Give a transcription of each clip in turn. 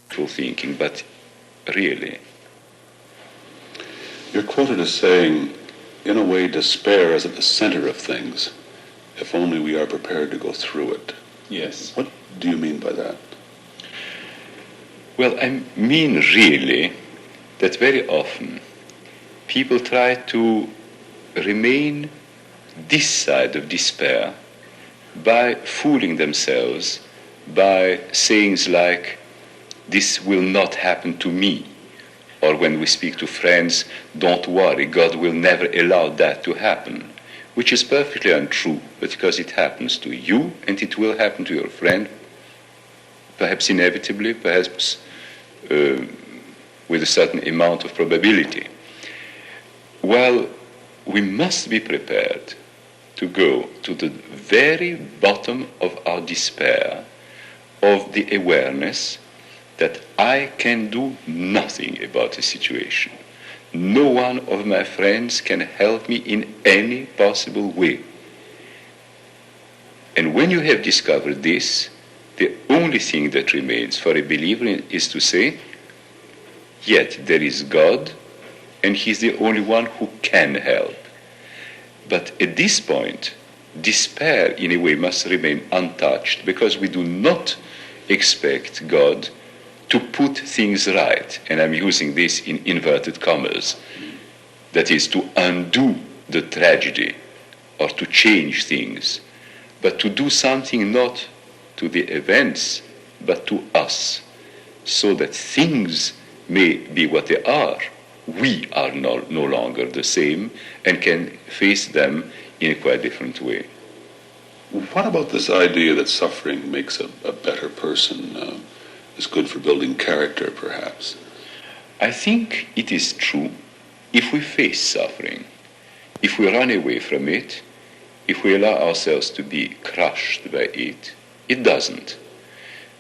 thinking, but really. You're quoted as saying, in a way, despair is at the center of things, if only we are prepared to go through it. Yes. What do you mean by that? Well, I mean really that very often people try to remain this side of despair by fooling themselves, by sayings like, this will not happen to me. Or when we speak to friends, don't worry, God will never allow that to happen. Which is perfectly untrue, because it happens to you and it will happen to your friend, perhaps inevitably, perhaps with a certain amount of probability. Well, we must be prepared to go to the very bottom of our despair, of the awareness that I can do nothing about the situation. No one of my friends can help me in any possible way. And when you have discovered this, the only thing that remains for a believer is to say, yet there is God, and He's the only one who can help. But at this point, despair in a way must remain untouched, because we do not expect God to put things right, and I'm using this in inverted commas, that is, to undo the tragedy or to change things, but to do something not to the events, but to us, so that things may be what they are. We are no longer the same and can face them in a quite different way. What about this idea that suffering makes a better person? Is good for building character, perhaps? I think it is true if we face suffering, if we run away from it, if we allow ourselves to be crushed by it. It doesn't.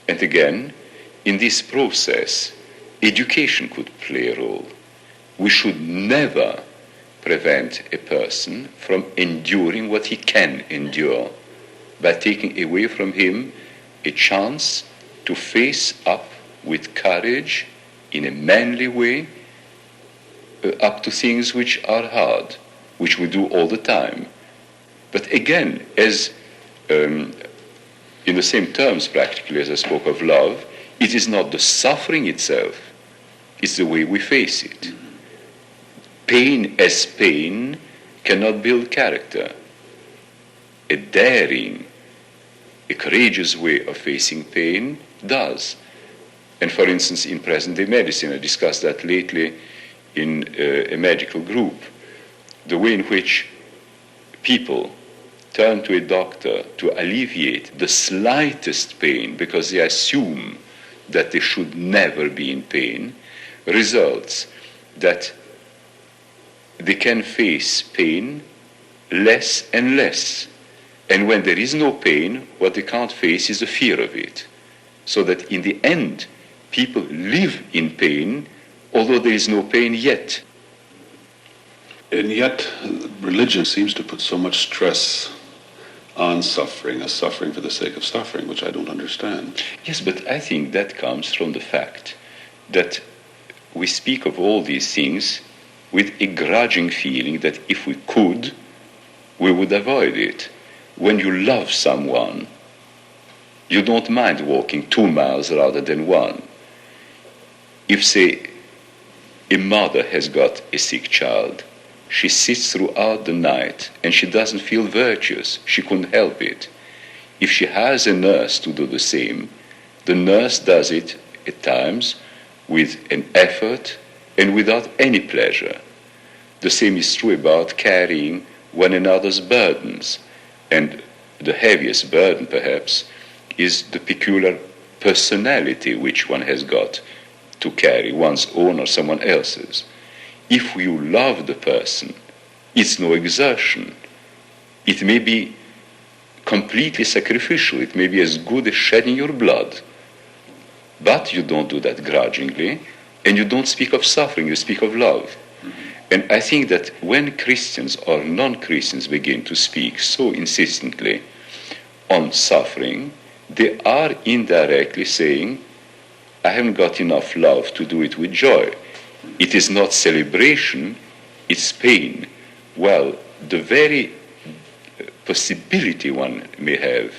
And again, in this process, education could play a role. We should never prevent a person from enduring what he can endure by taking away from him a chance to face up with courage in a manly way up to things which are hard, which we do all the time. But again, as in the same terms practically as I spoke of love, it is not the suffering itself, it's the way we face it. Pain as pain cannot build character. A daring, a courageous way of facing pain does. And for instance, in present-day medicine, I discussed that lately in a medical group, the way in which people turn to a doctor to alleviate the slightest pain because they assume that they should never be in pain, results that they can face pain less and less. And when there is no pain, what they can't face is the fear of it. So that in the end, people live in pain, although there is no pain yet. And yet, religion seems to put so much stress on suffering, as suffering for the sake of suffering, which I don't understand. Yes, but I think that comes from the fact that we speak of all these things with a grudging feeling that if we could, we would avoid it. When you love someone, you don't mind walking 2 miles rather than 1. If, say, a mother has got a sick child, she sits throughout the night and she doesn't feel virtuous. She couldn't help it. If she has a nurse to do the same, the nurse does it at times with an effort and without any pleasure. The same is true about carrying one another's burdens. And the heaviest burden, perhaps, is the peculiar personality which one has got to carry, one's own or someone else's. If you love the person, it's no exertion. It may be completely sacrificial. It may be as good as shedding your blood. But you don't do that grudgingly, and you don't speak of suffering, you speak of love. And I think that when Christians or non-Christians begin to speak so insistently on suffering, they are indirectly saying, I haven't got enough love to do it with joy. It is not celebration, it's pain. Well, the very possibility one may have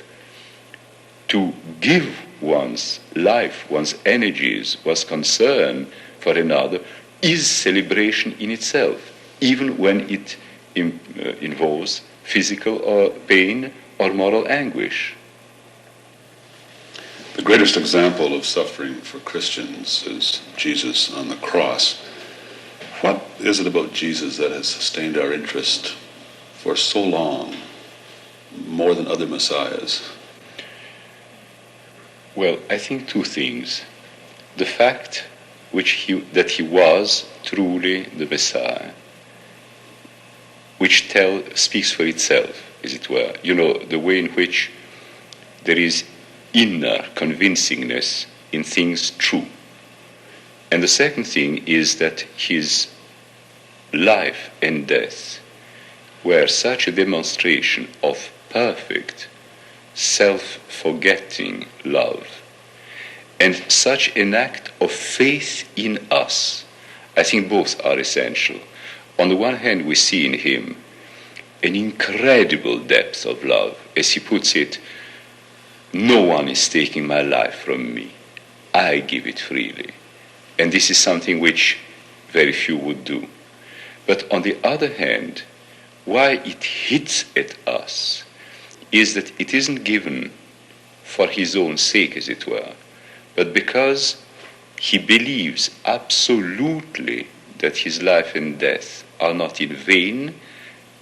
to give one's life, one's energies, one's concern for another is celebration in itself, even when it involves physical or pain or moral anguish. The greatest example of suffering for Christians is Jesus on the cross. What is it about Jesus that has sustained our interest for so long, more than other messiahs? Well, I think two things. The fact that he was truly the Messiah, which speaks for itself, as it were. You know, the way in which there is inner convincingness in things true. And the second thing is that his life and death were such a demonstration of perfect, self-forgetting love, and such an act of faith in us. I think both are essential. On the one hand, we see in him an incredible depth of love. As he puts it, no one is taking my life from me. I give it freely. And this is something which very few would do. But on the other hand, why it hits at us is that it isn't given for his own sake, as it were, but because he believes absolutely that his life and death are not in vain,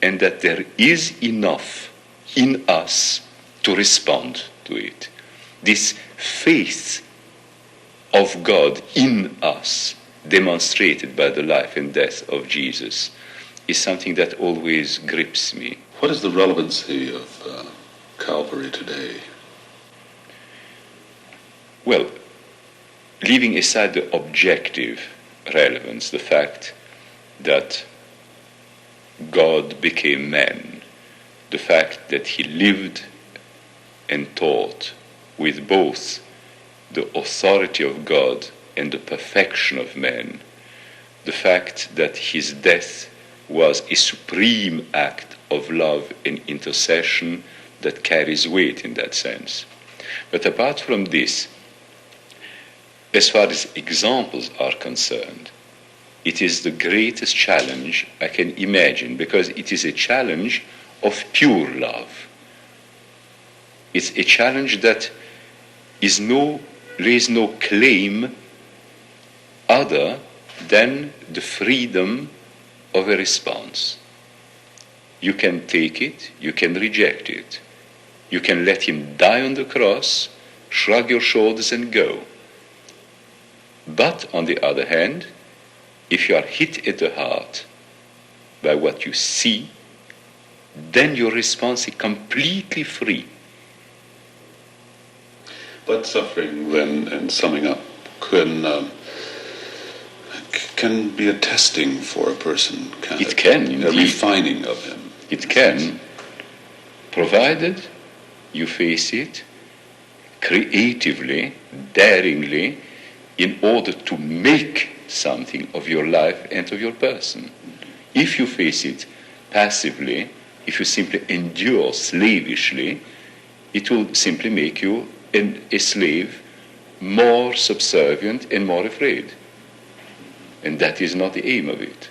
and that there is enough in us to respond to it. This faith of God in us, demonstrated by the life and death of Jesus, is something that always grips me. What is the relevancy of Calvary today? Well, leaving aside the objective relevance, the fact that God became man, the fact that he lived and taught with both the authority of God and the perfection of man, the fact that his death was a supreme act of love and intercession that carries weight in that sense. But apart from this, as far as examples are concerned, it is the greatest challenge I can imagine, because it is a challenge of pure love. It's a challenge that lays no claim other than the freedom of a response. You can take it, you can reject it. You can let him die on the cross, shrug your shoulders and go. But on the other hand, if you are hit at the heart by what you see, then your response is completely free. But suffering, then, and summing up, can be a testing for a person. It can, a indeed. refining of him. It can, provided you face it creatively, daringly, in order to make something of your life and of your person. If you face it passively, if you simply endure slavishly, it will simply make you a slave, more subservient and more afraid. And that is not the aim of it.